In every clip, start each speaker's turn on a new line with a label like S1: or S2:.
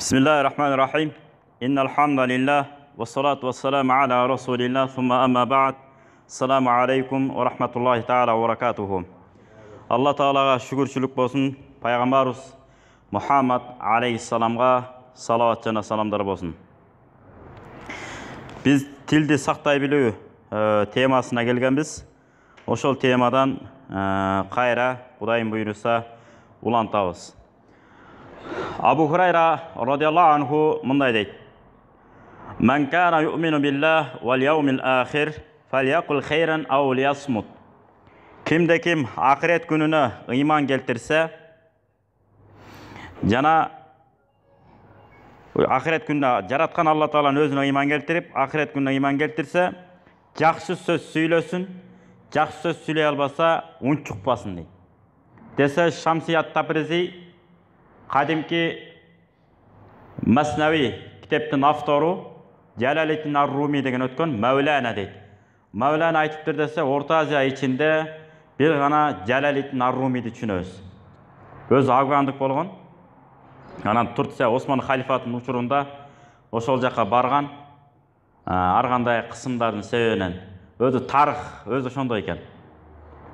S1: بسم الله الرحمن الرحيم إن الحمد لله والصلاة والسلام على رسول الله ثم أما بعد السلام عليكم ورحمة الله تعالى وبركاته. الله تعالى şükürçülük болсын, пайғамбарымыз Мұхаммад алейхиссаламға салауат жана саламдар болсын. Біз тілді сақтай білу темасына келгенбіз. Ошол темадан қайра Құдайым бұйырса улантабыз. Абу Хурайра радиаллаху анху мындай дейт: "Ман кана юъмину биллах вал яумил ахир фальяқул хайран ау лиясмут." Кимде ким ақирет күнүнө ыйман келтирсе, жана ақирет күнүнө жараткан Алла Тааланын өзүнө ыйман келтирип, ақирет күнүнө ыйман келтирсе, жакшы сөз сүйлөсүн, жакшы сөз сүйлөй албаса, унчукпасын дейт. Десе Шамсият Табризи Qadimki Masnavi kitaptın avtoru Jalaliddin Ar-Rumi деген өткөн Mevlana deydi. Mevlana aytıptır dese Orta Azia içinde bir gana Jalaliddin Ar-Rumi'di düşünөбүз. Өзү афгандык болгон. Анан Турция Осман халифатынын учурунда ошол жака барган. Ар кандай кысымдардын себебинен өзү тарых өзү ошондой экен.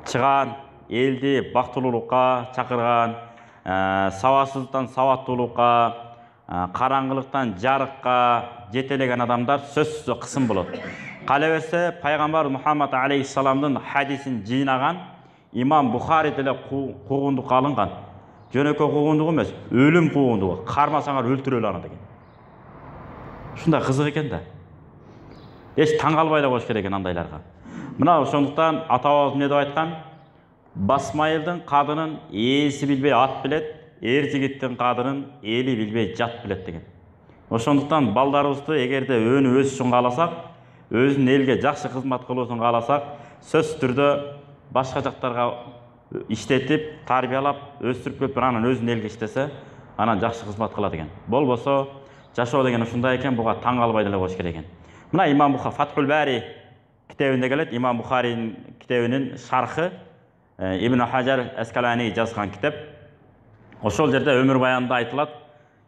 S1: Чыган элди бактылуулукка чакырган, сабатсыздыктан сабаттуулукка, караңгылыктан жарыкка жетелеген адамдар сөзсүз кысым болот. Кала берсе пайгамбар Мухаммад алейхиссаламдын хадисин жыйнаган имам Бухари деле куугундукка алынган. Жөнөкөй куугундук эмес, өлүм куугундугу. Кармасаңар өлтүрөлү аны деген. Ушундай кызык экен да. Эч таң калбай эле коюш керек экен андайларга. Мына ошондуктан ата-бабабыз эмне деп айткан? Басмайылдың қадырын ээси билбей ат билет, эр жигиттин қадырын эли билбей жат билет деген. Ошондуктан балдарыбызды эгерде өнү өз үчүн кааласак, өзүнүн элге жакшы кызмат кылуусун кааласак, сөзсүз түрдө башка жактарга иштетип, тарбиялап, өстүрүп келип анан өзүнүн элге иштесе, анан жакшы кызмат кылат экен. Болбосо жашоо деген ушундай экен, буга таң калбай деле коюш керек экен. Мына Имам Бухари Фатхул Бари китебинде келет, Имам Бухаринин китебинин шархы Ибн Хаджар Аскалани жазган китеп. Ошол жерде өмүр баянында айтылат.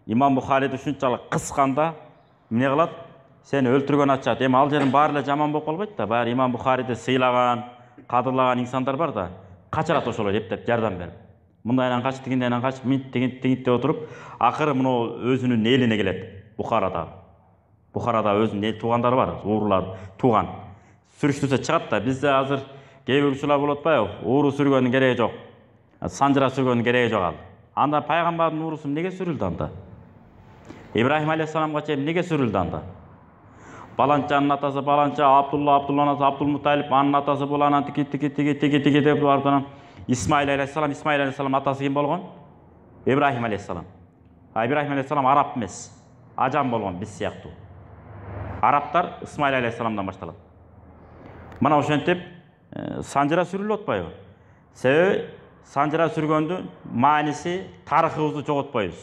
S1: Имам Бухариди ушунчалык кысканда эмне кылат? Сени өлтүргөн ачат. Эми ал жерин баары эле жаман болуп калбайт да. Баары Имам Бухариди сыйлаган, кадырлаган инсандар бар да. Качырат ошолор эптеп жардам берип. Мындайдан кач, тигинден кач, тигинтип отуруп, акыры муну өзүнүн элине келет. Бухарада өзүнүн эл туугандары бар, уурлар тууган. Сүрүштүрсө чыгат да. Бизде азыр кээ бир учурлар болот атпайбы? Ууру сүргөндүн кереги жок. Санжыра сүргөндүн кереги жок ал. Анда пайгамбардын уурусу эмнеге сүрүлдү анда? Ибрахим алейхиссаламга чейин эмнеге сүрүлдү анда? Баланчанын атасы Баланча, Абдулланын атасы Абдулмуталип, анын атасы бул, анан тиги деп барып анан Исмаил алейхиссалам атасы ким болгон? Ибрахим алейхиссалам. Ибрахим алейхиссалам араб эмес, ажам болгон биз сыяктуу. Арабтар Исмаил алейхиссаламдан башталат. Мына ошентип санжыра сүрүлүп атпайбы? Себеби санжыра сүргөндүн мааниси тарыхыбызды жоготпойбуз.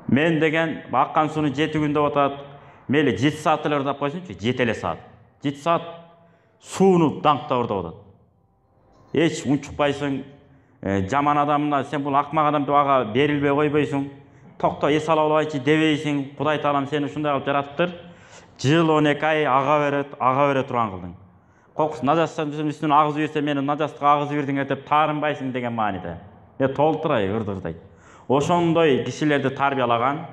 S1: Мен деген аккан сууну 7 күн деп атат. Мейли 7 саат эле ырдап койсунчу, 7 эле саат. 7 саат сууну даңктап ырдап атат. Эч унчукпайсың, жаман адамына сен бул акмак адам деп ага берилбей койбойсуң. Токто эс ала албайчы дебейсиң. Кудай Таалам сени ушундай кылып жараттыр. Жыл 12 ай ага бере турган кылдың. Кокус нажастын үстүнө агызып берсе, мени нажастыкка агызып бердиң деп таарынбайсың деген мааниде. Толтурай ырдырдайт. Ошондой кишилерди тарбиялаган,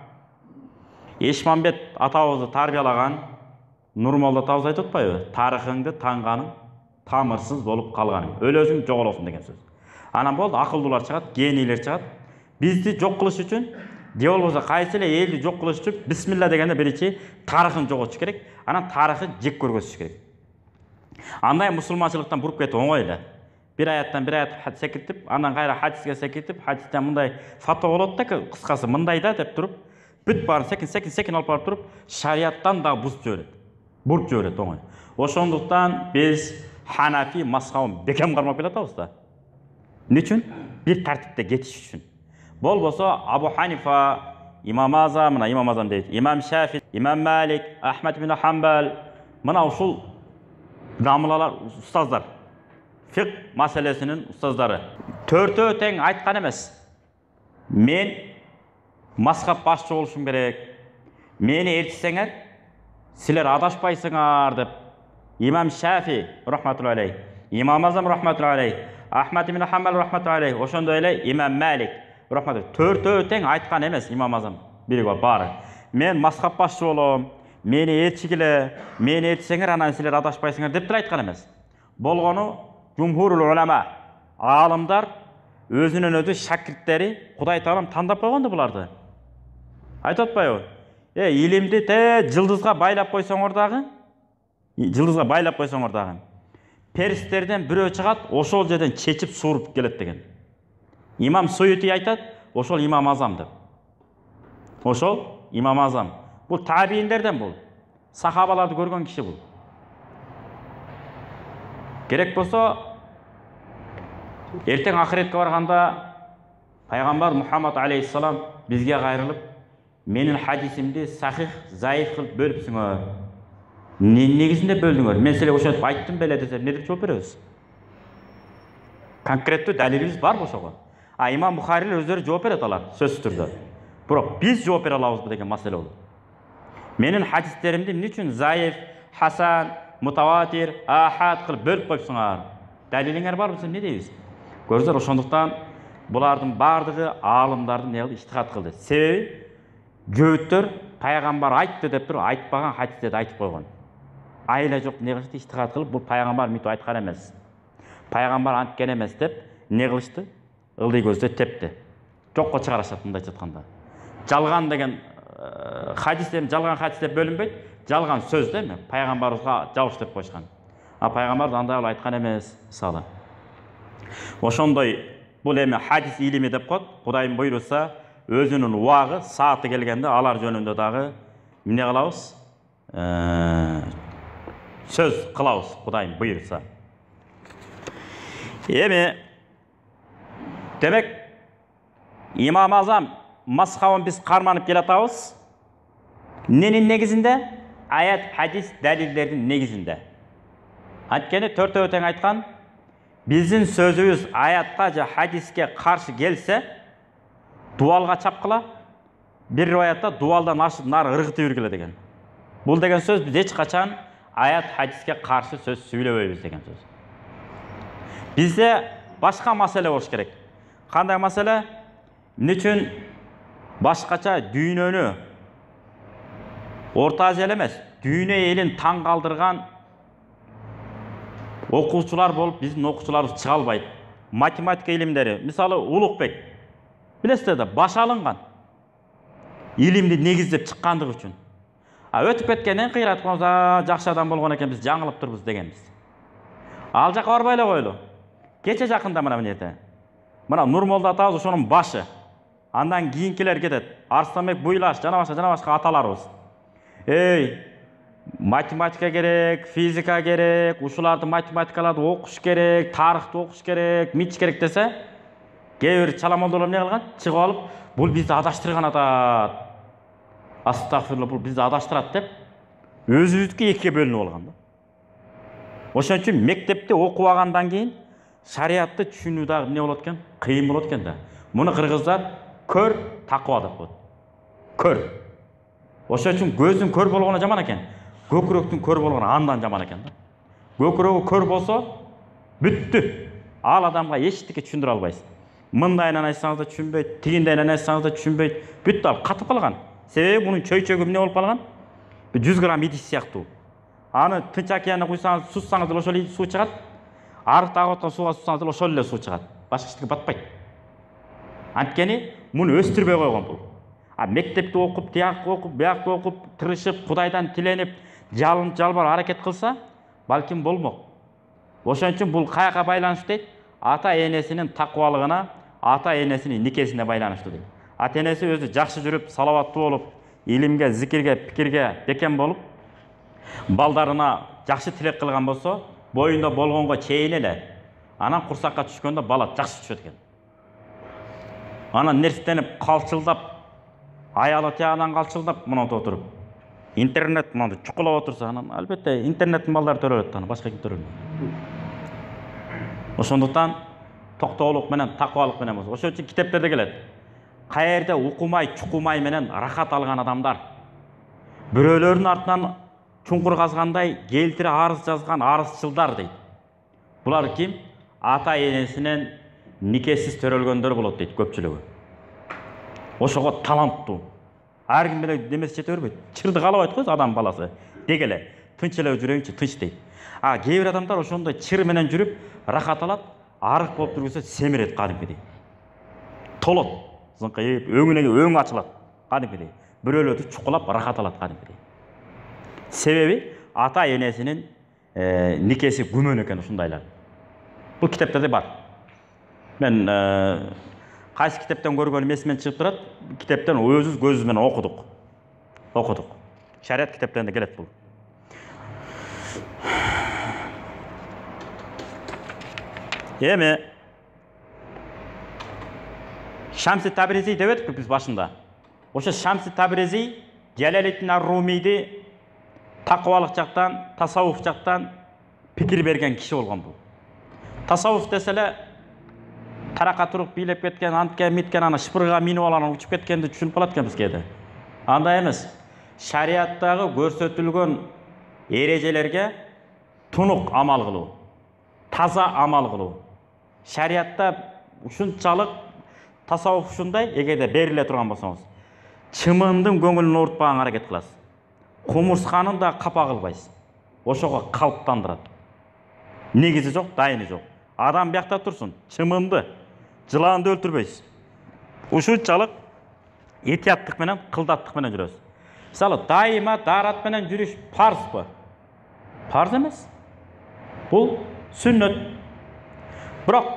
S1: Эшмамбет атабызды тарбиялаган Нурмолла атабыз айтып атпайбы? Тарыхыңды таңганың тамырсыз болуп калганың, өлөсүң жоголосуң деген сөз. Анан болду, акылдуулар чыгат, генийлер чыгат. Бизди жок кылыш үчүн, же болбосо кайсы эле элди жок кылыш үчүн бисмилла дегенде биринчи тарыхын жоготуш керек, анан тарыхы жек көргөзүш керек. Андай мусулманчылыктан буруп кетип оңой эле. Bir аят секиртип, андан кайра хадиске секиртип, хадистен мындай фатва болот да, кыскасы мындай да деп туруп, бүт баарын секин алып барып туруп, шариаттан да буруп жиберет оңой. Ошондуктан биз Ханафи мазхабын бекем кармап келатабыз да. Эмне үчүн? Бир тартипте кетиш үчүн. Болбосо Абу Ханифа, Имам Азам дейт, Имам Шафи, Имам Малик, Ахмад ибн Хамбал, мына ушул дамылалар, устаздар, фиq маселесинин устаздары. Төртөө тең айткан эмес. Мен мазхаб башчы болушум керек, мени ээрчисеңер силер адашпайсыңар деп имам Шафи рахматулла алейх, имам Азам рахматулла алейх, Ахмад ибн Хамбал рахматулла алейх, ошондой эле имам Малик рахматулла, төртөө тең айткан эмес имам Азам бириги бары. Мен мазхаб башчы болом, мени ээрчигиле, мени ээрчисеңер анан силер адашпайсыңар деп айткан эмес. Болгону жумхурул улама, аалымдар өзүнүн өзү шакирттери Кудай таалам тандап койгон да буларды. Айтып атпайбы? Илимди жылдызга байлап койсоңор дагы, перистерден бирөө чыгат, ошол жерден чечип сууруп келет деген. Имам Суюти айтат, ошол имам Азам деп. Ошол имам Азам. Бул табииндерден, бул сахабаларды көргөн киши бул. Керек болсо эртең ахиретке барганда пайгамбар Мухаммад алейхиссалам бизге кайрылып, менин хадисимди сахих, заиф кылып бөлүпсүңөр. Негизинде бөлдүңөр. Мен силерге ошентип айттым беле десе, эмне деп жооп беребиз? Конкреттүү далилибиз бар ошого. Имам Бухарилер өздөрү жооп берет алар сөзсүз түрдө. Бирок биз жооп бере алабызбы деген маселе болот. Менин хадистеримди эмне үчүн заиф, хасан, мутаватир, ахад кылып бөлүп коюпсуңар? Далилиңер барбы десе эмне дейбиз? Көрсөңөр, ошондуктан булардын бардыгы аалымдардын не кылды, иштихат кылды. Себеби жөөттөр пайгамбар айтты деп туруп айтпаган хадистерди айтып койгон. Айла жок не кылышты, иштихат кылып, бул пайгамбар мынтип айткан эмес, пайгамбар анткен эмес деп не кылышты? Ылдый көздө тепти. Жокко чыгарышат мындайча айтканда. Жалган деген хадистер, жалган хадис деп бөлүнбөйт, жалган сөз да эми пайгамбарыбызга жабыш деп койушкан. Пайгамбар андай эле айткан эмес, мисалы. Ошондой бул эми хадис илими деп коет. Кудайым буйруса, өзүнүн убагы, сааты келгенде алар жөнүндө дагы эмне кылабыз? Сөз кылабыз, Кудайым буйруса. Эми демек имам Азам мазхабын биз карманып келатабыз. Ненин негизинде? Аят, хадис, далилдердин негизинде. Анткени төртөө тең айткан, биздин сөзүбүз аятка же хадиске каршы келсе, дуалга чапкыла, бир риваятта дуалдан ашып нары ыргытып жүргүлө деген. Бул деген сөз биз эч качан аят, хадиске каршы сөз сүйлөбөйбүз деген сөз. Бизде башка маселе болуш керек. Кандай маселе? Эмне үчүн башкача дүйнөнү, Орта Азия эмес, дүйнө элин таң калтырган окуучулар болуп, биздин окуучуларыбыз чыга албайт. Математика илимдери, мисалы Улукбек, билесиздер да, баш алынган. Илимди негиздеп чыккандыгы үчүн. Өтүп кеткенден кыйрат болсо, жакшы адам болгон экен, биз жаңылып турбуз дегенбиз. Ал жака барбай эле койлу. Кече жакында мына эмнете. Мына Нурмолда атабыз ошонун башы. Андан кийинкилер кетет. Арыстанбек Буйлаш, жана башка аталарыбыз. Математика керек, физика керек, ушуларды математикаларды окуш керек, тарыхты окуш керек, мич керек десе, кээ бир чаламолдор эмне кылган? Чыгып алып, бул бизди адаштырган атат. Астагфирулла, бул бизди адаштырат деп, өзүбүздүкү экиге бөлүнүп алган да. Ошон үчүн мектепте окуп алгандан кийин шариатты түшүнүү дагы эмне болот экен? Кыйын болот экен да. Муну кыргыздар көр таква деп коет. Көр. Ошон үчүн көздүн көр болгону жаман экен. Көкүрөктүн көр болгону андан жаман экен да. Көкүрөгү көр болсо бүттү. Ал адамга эчтеке түшүндүрө албайсың. Мындайынан айтсаңыз да түшүнбөйт, тигиндейинен айтсаңыз да түшүнбөйт. Бүттү, ал катып калган. Себеби мунун чөйчөгү эмне болуп калган? 100 грамм идиш сыяктуу. Аны Тынч океанына куйсаңыз, суссаңыз ошол суу чыгат. Арык тагып аткан сууга суссаңыз ошол эле суу чыгат. Башка эчтеке батпайт. Анткени муну өстүрбөй койгон бул. Мектепти окуп, тиякты окуп, биякты окуп, тырышып, Кудайдан тиленип, жалбар аракет кылса, балким болмок. Ошон үчүн бул каяка байланыштуу дейт? Ата энесинин таквалыгына, ата энесинин никесине байланыштуу дейт. Ата энеси өзү жакшы жүрүп, салаваттуу болуп, илимге, зикирге, пикирге бекем болуп, балдарына жакшы тилек кылган болсо, боюнда болгонго чейин эле, анан курсакка түшкөндө бала жакшы түшөт экен. Анан нерстенип, калчылдап, аялы тиягынан калчылдап, мынау отуруп, интернет мынау чукулап отурса, анан албетте интернеттин балдары төрөлөт, анан башка ким төрөлбөйт. Ошондуктан токтоолук менен, таквалык менен болсо. Ошон үчүн китептерде келет. каерде укумай чукумай менен рахат алган адамдар, бирөөлөрдүн артынан чуңкур казгандай келтире арыз жазган арызчылдар дейт. Булар ким? Ата энесинен никесиз төрөлгөндөр болот дейт көпчүлүгү. Ошого таланттуу. Ар ким менен демес жете бербейт. Чырды калабайт го адам баласы. Деги эле тынч эле жүрөйүнчү, тынч дейт. Кээ бир адамдар ошондой чыр менен жүрүп рахат алат, арык болуп жүргөсө семирет кадимкидей. Толот, зыңкайып, өңү ачылат кадимкидей. Бирөөлөрдү чукулап рахат алат кадимкидей. Себеби ата энесинин никеси күмөн экен ушундайлар. Бул китептерде бар. Мен кайсы китептен көргөнүм эсимен чыгып турат. Китептен өзүбүз көзүбүз менен окудук. Шариат китептеринде келет бул. Эми Шамси Табризи деп өттүк биз башында. Ошо Шамси Табризи Жалалеттин ар-Румийди такыбалык жактан, тасаввуф жактан пикир берген киши болгон бул. Тасаввуф десе эле тарака туруп бийлеп кеткен, анткен миткен, ана шпырга минип алган, учуп кеткенди түшүнүп калат экен бизге. Андай эмес. Шариаттагы көрсөтүлгөн эрежелерге тунук амал кылуу, таза амал кылуу. Шариатта ушунчалык тасаввуф ушундай, эгерде бериле турган болсоңуз, чымындын көңүлүн оорутпаганга аракет кыласыз. Кумурсканын да капа кылбайсыз. Ошого калыптандырат. Негизи жок, дайыны жок. Адам биякта турсун, чымынды, жыланды өлтүрбөйсүз. Ушунчалык этияттык менен, кылдаттык менен жүрөсүз. Мисалы, дайыма даарат менен жүрүш парзбы? Парз эмес. Бул сүннөт. Бирок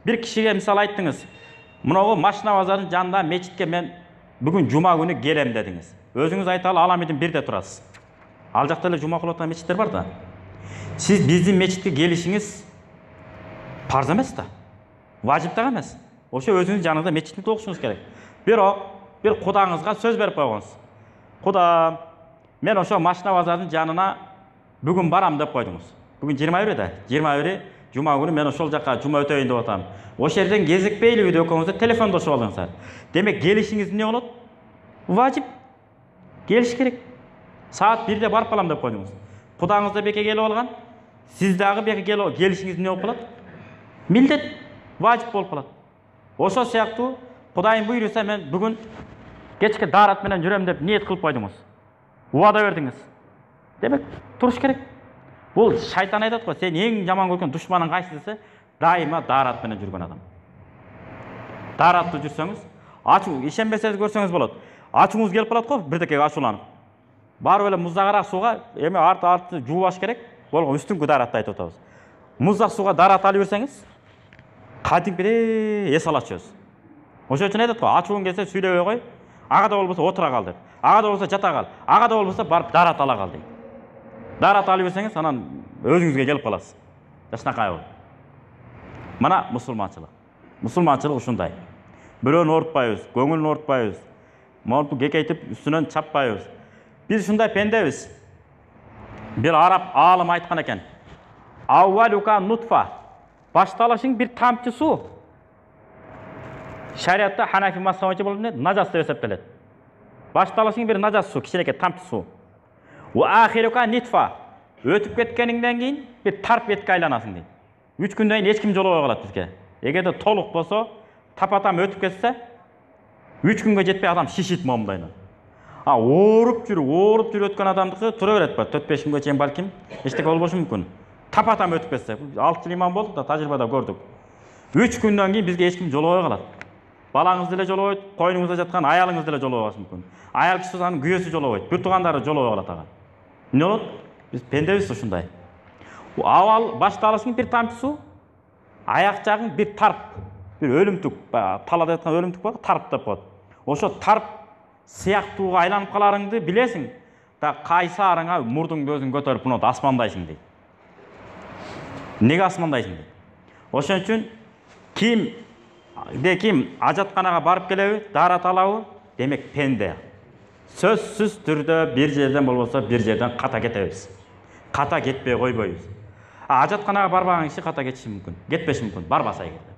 S1: бир кишиге мисалы айттыңыз, мынагы машина базарынын жанында мечитке мен бүгүн жума күнү келем дедиңиз. Өзүңүз айталы, Аламидин 1-де турасыз. Ал жакта эле жума кылып аткан мечиттер бар да. Сиз биздин мечитке келишиңиз парз эмес да. Важип да эмес. Ошо өзүңүз жаныңызда мечитти окушуңуз керек. Бирок бир кудаңызга сөз берип койгонсуз. Куда, мен ошо машина базарынын жанына бүгүн барам деп койдуңуз. Бүгүн 21 да. 21 жума күнү мен ошол жака жума өтөйүн деп атам. Ошол жерден кезикпейли деп экөөңүз телефондошуп алдыңыздар. Демек келишиңиз эмне болот? Важип. Келиш керек. Саат 1-де барып калам деп койдуңуз. Кудаңыз да беке келип алган. Сиз дагы беке келишиңиз эмне болуп калат? Милдет, важип болуп калат. Ошо сыяктуу Кудайым буйруса мен бүгүн кечке даарат менен жүрөм деп ниет кылып койдуңуз. Убада бердиңиз. Демек, туруш керек. Бул шайтан айтат го, сен эң жаман көргөн душманың кайсы десе, дайыма даарат менен жүргөн адам. Даараттуу жүрсөңүз, ачуу, ишенбесеңиз көрсөңүз болот. Ачууңуз келип калат го, бирдекеге ачууланып. Барып эле муздагыраак сууга, эми арты жуубаш керек. Болгон үстүңкү дааратты айтып атабыз. Муздак сууга даарат алып берсеңиз, кадимгидей эс ала чөз. Ошон үчүн айтат го, ачууң келсе сүйлөбөй кой, ага да болбосо отура кал деп. Ага да болбосо жата кал, ага да болбосо барып даарат ала кал дейт. Даарат алып берсеңиз, анан өзүңүзгө келип каласыз. Жашнакай болуп. Мына мусулманчылык. Мусулманчылык ушундай. Бирөөнү оорутпайбыз, көңүлүн оорутпайбыз. Монту кекейтип үстүнөн чаппайбыз. Биз ушундай пендебиз. Bir Arap alım aytkan eken. Avvaluka nutfa. Baştalışın bir tamçı su. Şariatta Hanafi mazhabı bolуп ne? Najas деп эсептелет. Baştalışın bir najas su, kичинекей tamçı su. Wa akhiruka nitfa. Ötüp ketkeninden keyin bir tarp etke aylanasың дейт. 3 күндөн кийин эч ким жолобой калат бизге. Эгерде толук болсо, тапатам өтүп кетсе, 3 күнгө жетпей адам шишит момдайынан. Ооруп жүрүп өткөн адамдыкы тура берет ба? 4-5 күнгө чейин балким эчтеке болбошу мүмкүн. Тапатам өтүп кетсе, 6 жыл иман болдук да, тажрыйбада көрдүк. 3 күндөн кийин бизге эч ким жолобой калат. Балаңыз деле жолобойт, койнуңузда жаткан аялыңыз деле жолобой калышы мүмкүн. Аял киши анын күйөөсү жолобойт, бир туугандары жолобой калат ага. Эмне болот? Биз пендебиз ушундай. Авал башталышың бир тамчы суу, аяк жагың бир тарп, бир өлүмтүк, талада жаткан өлүмтүк бар, тарп деп коет. Ошо тарп сыяктууга айланып каларыңды билесиң, да кайсарыңа мурдуң көзүң көтөрүп мына асмандайсың дейт. Неге асмандайсың дейт? Ошон үчүн ким ажатканага барып келеби, даарат алабы? Демек пенде. Сөзсүз түрдө бир жерден болбосо бир жерден ката кетебиз. Ката кетпей койбойбуз. Ажатканага барбаган киши ката кетиши мүмкүн, кетпеши мүмкүн, барбаса эгерде.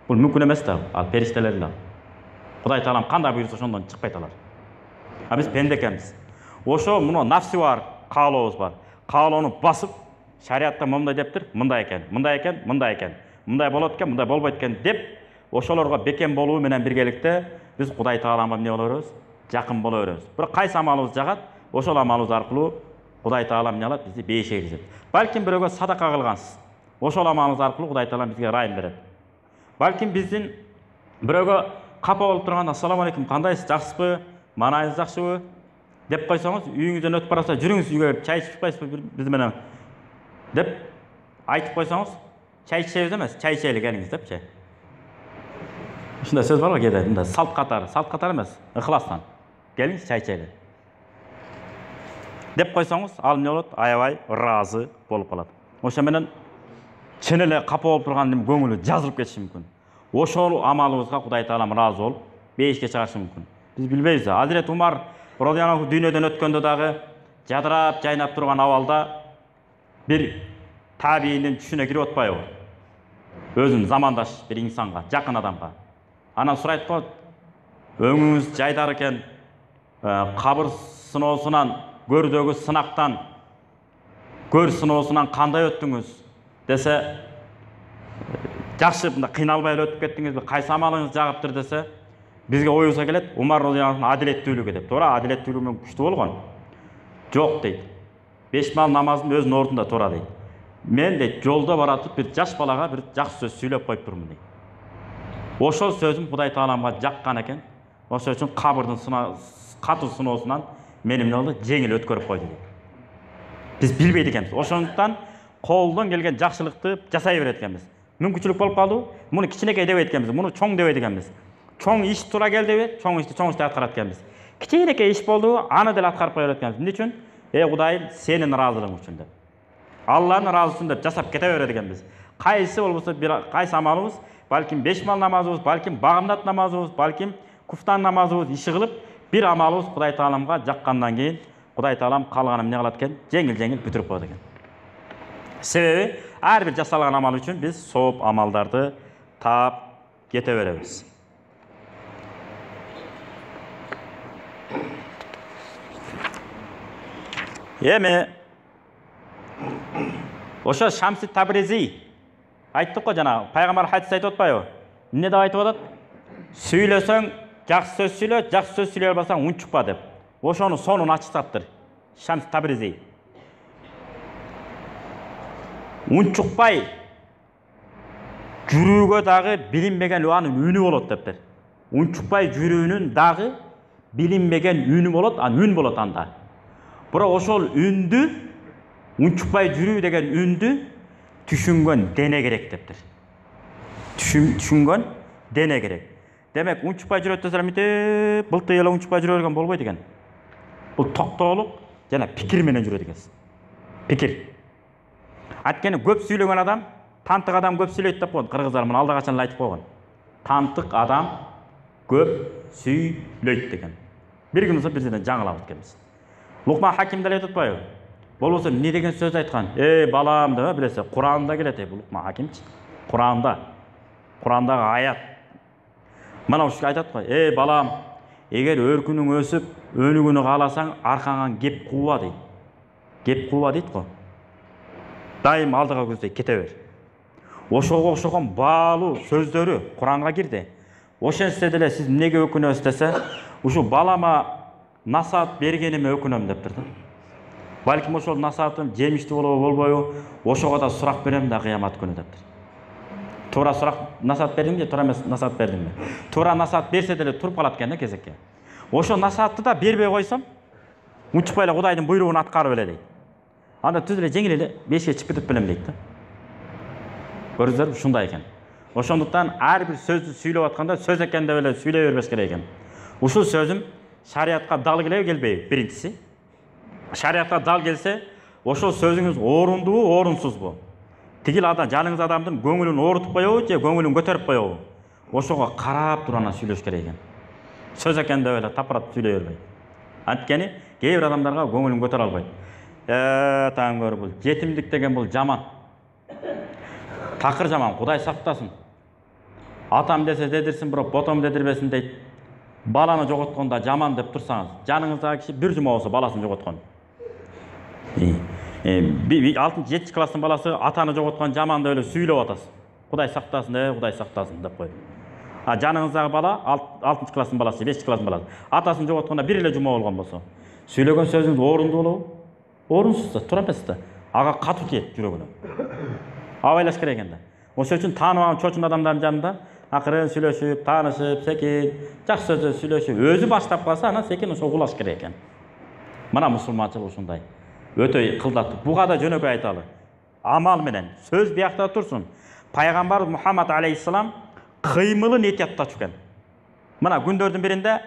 S1: Бул мүмкүн эмес да, ал периштелер да. Құдай Таалам қандай бұйырса ошондон чыкпай алар. А биз пенде экенбиз. Ошо муну нафси бар, каалообуз бар. Каалоону басып, шариатта мындай дептир, мындай экен, мындай экен, мындай экен. Мындай болот экен, мындай болбойт экен деп, ошолорго бекем болуу менен биргеликте биз Кудай Тааламга эмне боло беребиз? Жакын боло беребиз. Бирок кайсы амалыбыз жагат, ошол амалыбыз аркылуу Кудай Таалам эмне алат? Бизди бейишке киргизет. Балким бирөөгө садака кылгансыз. Ошол амалыбыз аркылуу Кудай Таалам бизге райым берет. Балким биздин бирөөгө капа болуп турганда ассаламу алейкум, кандайсыз, жакшысызбы, маанайыңыз жакшыбы деп койсоңуз, үйүңүздөн өтүп барса, жүрүңүз үйгө келип чай ичип койсузбу биз менен деп айтып койсоңуз, чай ичебиз эмес, чай ичели келиңиз депчи. Ушундай сөз барбы кээде, мындай салт катары эмес, ыхластан. Келиңиз чай ичели. Деп койсоңуз, ал эмне болот? Аябай ыраазы болуп калат. Ошо менен чын эле капа болуп турган көңүлү жазылып кетиши мүмкүн. Ошол амалыбызга Кудай Таалам ыраазы болуп, бейишке чыгарышы мүмкүн. Биз билбейбиз. Hazret Умар радыйаллаху анху дүйнөдөн өткөндө дагы жадырап, жайнап турган абалда бир табийиндин түшүнө кирип атпайбы? Өзүнүн замандаш бир инсанга, жакын адамга. Анан сурайт го, өңүңүз жайдар экен, кабыр сыноосунан, көрдөгү сынактан, көр сыноосунан кандай өттүңүз десе, жакшы мындай кыйналбай эле өтүп кеттиңизби, кайсы амалыңыз жагыптыр десе, бизге оюбузга келет, Умар радыйаллаху анху адилеттүүлүгү деп. Туура, адилеттүүлүгү менен күчтүү болгон. Жок дейт. 5 мал намазын өзүнүн ордунда туура дейт. Мен дейт, жолдо баратып бир жаш балага бир жакшы сөз сүйлөп коюп турмун дейт. Ошол сөзүм Кудай Тааламга жаккан экен. Ошол үчүн кабырдын катуу сыноосунан мени эмне болду? Жеңил өткөрүп койду дейт. Биз билбейт экенбиз. Ошондуктан колдон келген жакшылыкты жасай берет экенбиз. Мүмкүнчүлүк болуп калды, муну кичинекей дебейт экенбиз, муну чоң дебейт экенбиз. Чоң иш туура келдиби? Чоң ишти аткарат экенбиз. Кичинекей иш болду, аны деле аткарып кое берет экенбиз. Эмне үчүн? Кудайым, сенин ыраазылыгың үчүн деп. Алланын ыраазысы үчүн деп жасап кете берет экенбиз. Кайсы болбосо кайсы амалыбыз, балким 5 мал намазыбыз, балким багымдат намазыбыз, балким куфтан намазыбыз иши кылып, бир амалыбыз Кудай Тааламга жаккандан кийин Кудай Таалам калганын эмне кылат экен? Жеңил бүтүрүп коет экен. Себеби ар бир жасалган амал үчүн биз сооп амалдарды таап кете беребиз. Эми ошо Шамси Табризи айттык го жана, пайгамбар хадис айтып атпайбы? Эмне деп айтып атат? Сүйлөсөң жакшы сөз сүйлө, жакшы сөз сүйлөй албасаң унчукпа деп. Ошонун сонун ачыктаптыр Шамси Табризи. Унчукпай жүрүүгө дагы билинбеген анын үнү болот дептир. Унчукпай жүрүүнүн дагы билинбеген үнү болот, үн болот анда. Бирок ошол үндү, унчукпай жүрүү деген үндү түшүнгөн дене керек дептир. Түшүнгөн дене керек. Демек, унчукпай жүрөт десе мынтип былтый эле унчукпай жүрө берген болбойт экен. Бул токтоолук жана пикир менен жүрөт экенсиз. Пикир. Анткени көп сүйлөгөн адам, тантык адам көп сүйлөйт деп койгон. Кыргыздар муну алда качан айтып койгон. Тантык адам көп сүйлөйт деген. Бир күнү бирден жаңылап кеткенбиз. Лукман Хаким деле айтып атпайбы? Болбосо эмне деген сөз айткан? Балам деп билесе, Куранда келет бул Лукман Хакимчи. Курандагы аят. Мына ушул айтат го, балам, эгер өркүнүң өсүп, өнүгүүнү кааласаң, аркаңан кеп кууба дейт. Кеп кууба дейт го. Дайым алдыга көздөй кете бер. Ошого окшогон баалуу сөздөрү Куранга кирди. Ошентсе деле сиз эмнеге өкүнөсүз десе, ушул балама насаат бергениме өкүнөм дептир да. Балким ошол насаатым жемиштүү болобу болбойбу, ошого да сурак берем да кыямат күнү дептир. Туура сурак насаат бердиңби же туура эмес насаат бердиңби? Туура насаат берсе деле туруп калат экен да кезекке. Ошо насаатты да бербей койсом, унчукпай эле Кудайдын буйругун аткарып эле дейт. Анда түз эле жеңил эле бешикке чыгып кетип белем дейт да. Көрдүңүздөр, ушундай экен. Ошондуктан ар бир сөздү сүйлөп атканда сөз экен деп эле сүйлөй бербеш керек экен. Ушул сөзүм шариатка дал келеби келбейби? Биринчиси. Шариатка дал келсе, ошол сөзүңүз орундубу, орунсузбу? Тигил адам, жаныңыз адамдын көңүлүн оорутуп коебу же көңүлүн көтөрүп коебу? Ошого карап туруп анан сүйлөш керек экен. Сөз экен деп эле тапырат сүйлөй бербей. Анткени кээ бир адамдарга көңүлүн көтөрө албайт. Таң көр, бул жетимдик деген бул жаман. Такыр жаман, Кудай сактасын. Атам десе дедирсин, бирок ботом дедирбесин дейт. баланы жоғотконда жаман деп турсаңыз, жаныңыздагы киши бир жума болсо баласын жоғоткон. 6-7 класстын баласы атаны жоғоткон жаман деп эле сүйлөп атасыз. Кудай сактасын, Кудай сактасын деп коюп. А жаныңыздагы бала 6 класстын баласы, 5 класстын баласы атасын жоғотконда бир эле жума болгон болсо, сүйлөгөн сөзүңүз орундуу болобу? Орунсуз да, туура эмес да. Ага катуу тиет жүрөгүнө. Абайлаш керек экен да. Ошол үчүн тааныбаган чочун адамдардын жанында акырын сүйлөшүп, таанышып, секин, жакшы сөздө сүйлөшүп, өзү баштап калса, анан секин ошо угулаш керек экен. Мына мусулманчылык ушундай. Өтө кылдаттуу. Буга да жөнөкөй айталы. Амал менен сөз биякта турсун. Пайгамбар Мухаммад алейхиссалам кыймылын этияттачу экен. Мына күндөрдүн биринде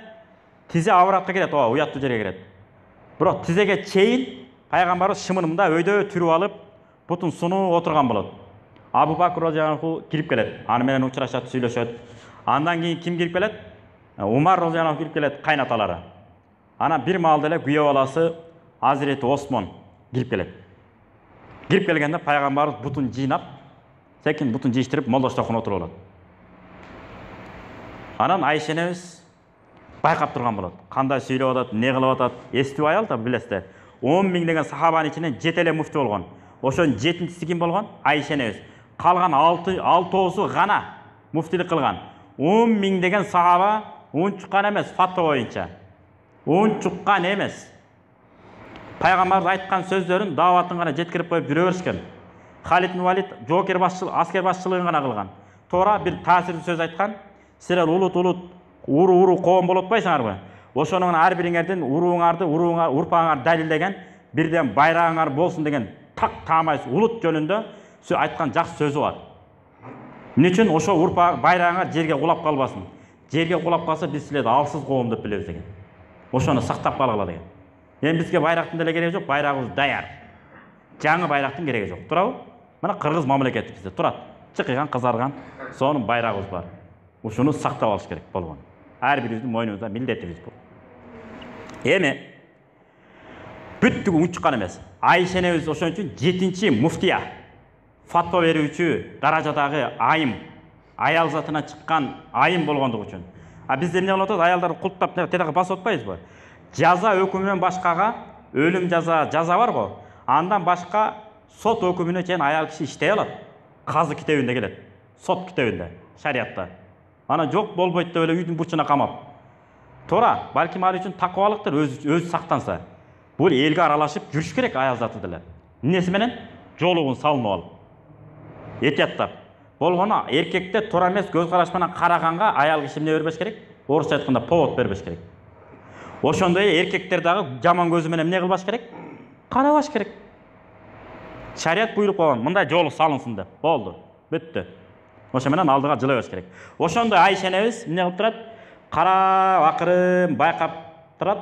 S1: тизе авратка кирет, уяттуу жерге кирет. Бирок тизеге чейин пайгамбарыбыз шымынында өйдө түрүп алып, бутун сунуу отурган болот. Абу Бакр разияллаху кирип келет. Аны менен учурашат, сүйлөшөт. Андан кийин ким кирип келет? Умар разияллаху кирип келет, кайнаталары. Анан бир маалда эле күйөө баласы Азирети Осмон кирип келет. Кирип келгенде пайгамбарыбыз бутун жыйнап, секин бутун жыйыштырып, молдоштокун отуруп алат. Анан Айша энебиз байкап турган болот. Кандай сүйлөп атат, не кылып атат, эстүү аял да билесиздер. 10 миң деген сахабанын ичинен 7 эле муфти болгон. Ошонун 7-си ким болгон? Айша энебиз. Калган 6-оосу гана муфтилик кылган. 10 миң деген сахаба унчуккан эмес фатва боюнча. Унчуккан эмес. Пайгамбар айткан сөздөрүн, дааватын гана жеткирип коюп жүрө беришкен. Халид ибн Валид жоокер башчылык, аскер башчылыгын гана кылган. Туура бир таасирдүү сөз айткан. Силер улут уру коом болуп атпайсыңарбы? Ошонун ар бириңердин урпаңар далилдеген бирден байрагыңар болсун деген так таамайсыз улут жөнүндө айткан жакшы сөзү бар. Эмне үчүн ошо байрагыңар жерге кулап калбасын. Жерге кулап калса биз силерди алсыз коом деп билебиз деген. Ошону сактап калгыла деген. Эми бизге байрактын деле кереги жок, байрагыбыз даяр. Жаңы байрактын кереги жок. Турабы? Мына кыргыз мамлекети бизде турат. Чыкыган, кызарган сонун байрагыбыз бар. Ушуну сактап алыш керек болгон. Ар бирибиздин мойнубузда милдетибиз бул. Эми бүттүгү унчуккан эмес. Айша энебиз ошон үчүн 7-чи муфтия, фатва берүүчү даражадагы айым, аял затынан чыккан айым болгондугу үчүн. А бизде эмне кылып атат? Аялдарды култтап тедага басып атпайбызбы? Жаза өкүмүнөн башкага өлүм жаза бар го. Андан башка сот өкүмүнө чейин аял киши иштей алат. Казы китебинде келет. Сот китебинде, шариатта. Ана жок болбойт деп эле үйдүн бурчуна камап. Туура, балким ал үчүн такыбалыктыр өзү сактанса. Бул элге аралашып жүрүш керек аял заты деле. Эмнеси менен? Жолугун салынып алып. Этияттап. Болгону эркекте туура эмес көз караш менен караганга аял киши эмне бербеш керек? Орусча айтканда повод бербеш керек. Ошондой эркектер дагы жаман көзү менен эмне кылбаш керек? Карабаш керек. Шариат буйруп койгон, мындай жолу салынсын деп. Болду, бүттү. Ошо менен алдыга жылабаш керек. Ошондой Айша энебиз эмне кылып турат? Карап, акырын байкап турат.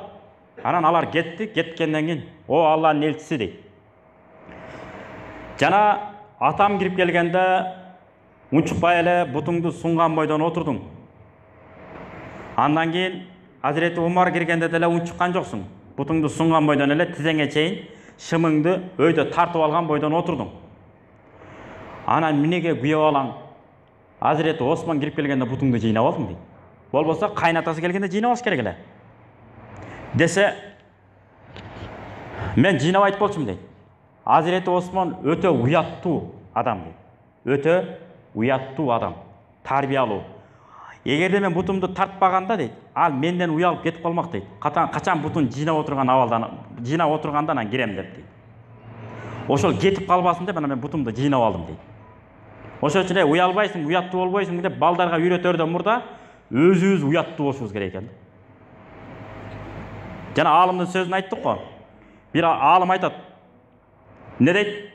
S1: Анан алар кетти, кеткенден кийин, "О Алланын элчиси" дейт. Жана атам кирип келгенде унчукпай эле бутуңду сунган бойдон отурдуң. Андан кийин Азирети Умар киргенде деле унчуккан жоксуң. Бутуңду сунган бойдон эле тизеңе чейин шымыңды өйдө тартып алган бойдон отурдуң. Анан эмнеге күйөө балаң Азирети Осман кирип келгенде бутуңду жыйнап алдың дейт. Болбосо кайнатасы келгенде жыйнап алыш керек эле. Десе, мен жыйнабайт болчумун дейт. Азирети Осман өтө уяттуу адам дейт. Өтө уяттуу адам, тарбиялуу. Эгерде мен бутумду тартпаганда дейт, ал менден уялып кетип калмак дейт. Качан бутун жыйнап отургандан анан кирем деп дейт. Ошол кетип калбасын деп анан мен бутумду жыйнап алдым дейт. Ошол үчүн уялбайсың, уяттуу болбойсуң деп балдарга үйрөтөрдөн мурда өзүбүз уяттуу болушубуз керек экен. Жана аалымдын сөзүн айттык го. Бир аалым айтат. Не дейт?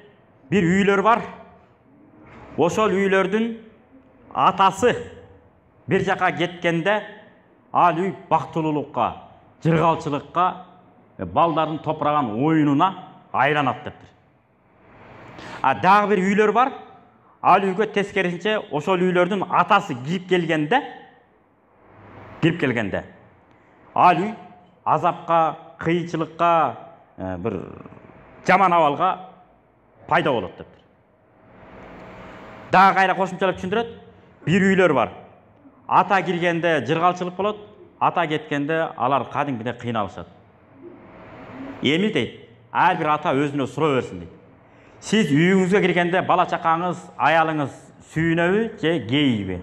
S1: Бир үйлөр бар. Ошол үйлөрдүн атасы бир жака кеткенде ал үй бактылуулукка, жыргалчылыкка, балдардын топураган оюнуна айланат дептир. А дагы бир үйлөр бар. Ал үйгө тескерисинче ошол үйлөрдүн атасы кирип келгенде ал үй азапка, кыйынчылыкка, бир жаман абалга пайда болот дептир. Дагы кайра кошумчалап түшүндүрөт. Бир үйлөр бар. Ата киргенде жыргалчылык болот, ата кеткенде алар кадимгидей кыйналышат. Эми дейт, ар бир ата өзүнө суроо берсин дейт. Сиз үйүңүзгө киргенде бала чакаңыз, аялыңыз сүйүнөбү же кейиби?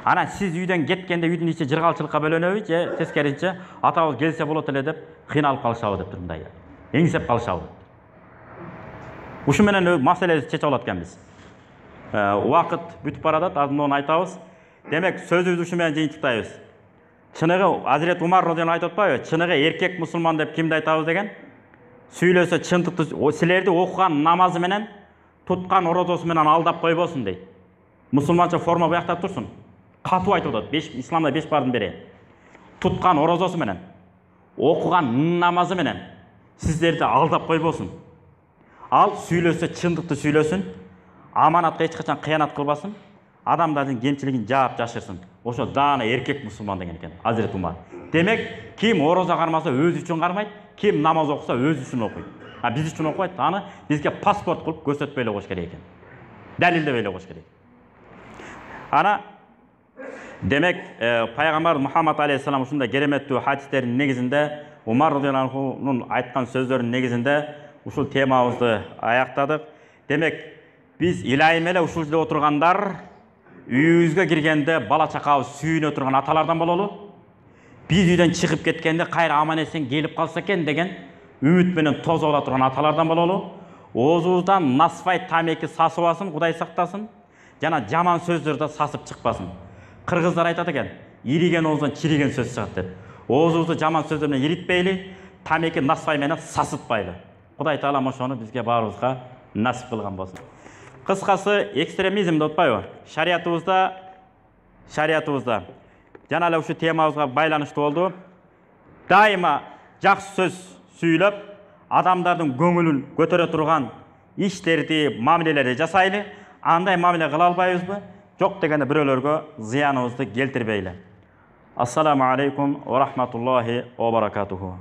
S1: Ана сиз үйдөн кеткенде үйдүн ичи жыргалчылыкка бөлөнөбү же тескерисинче атабыз келсе болот эле деп кыйналып калышабы деп турмундай. Эңсеп калышабы. Ушу менен маселебизди чечип алат экенбиз. Убакыт бүтүп баратат, азыр айтабыз. Демек сөзүбүздү ушу менен жыйынтыктайбыз. Чыныгы Азирет Умар радиаллаху анху айтып атпайбы? Чыныгы эркек мусулман деп кимди айтабыз деген? Сүйлөсө чындыкты, силерди окуган намазы менен, туткан орозосу менен алдап койбосун дейт. Мусулманча форма буякта турсун. Катуу айтып атат. Исламда 5 бардын бири. Туткан орозосу менен, окуган намазы менен сиздерди алдап койбосун. Ал сүйлөсө чындыкты сүйлөсүн, аманатка эч качан кыянат кылбасын, адамдардын кемчилигин жаап жашырсын. Ошо даана эркек мусулман деген экен Азирет Умар. Демек, ким орозо кармаса өзү үчүн кармайт, ким намаз окуса өзү үчүн окуйт. Биз үчүн окубайт, аны бизге паспорт кылып көрсөтпөй эле коюш керек экен. Далилдебей эле коюш керек. Ана демек пайгамбар Мухаммад алейхиссалам ушундай кереметтүү хадистердин негизинде, Умар радиаллаху анхунун айткан сөздөрүнүн негизинде ушул темабызды аяктадык. Демек, биз илайым эле ушул жерде отургандар үйүбүзгө киргенде бала чакабыз сүйүнө турган аталардан бололу. Биз үйдөн чыгып кеткенде кайра аман эсен келип калса экен деген үмүт менен тозуп ала турган аталардан бололу. Оозубуздан насвай тамеки сасыбасын, Кудай сактасын. Жана жаман сөздөр да сасып чыкпасын. Кыргыздар айтат экен, ириген оозунан чириген сөз чыгат деп. Оозубузду жаман сөздөр менен иритпейли, тамеки насвай менен сасытпайлы. Кудай таалам ошону бизге баарыбызга насип кылган болсун. Кыскасы, экстремизм деп атпайбы? Шариятыбызда жана эле ушу темабызга байланыштуу болду. Дайыма жакшы сөз сүйлөп, адамдардын көңүлүн көтөрө турган иштерди, мамилелерди жасайлы. Андай мамиле кыла албайбызбы? Жок дегенде бирөөлөргө зыяныбызды келтирбейли. Ассаламу алейкум ва рахматуллахи ва баракатуху.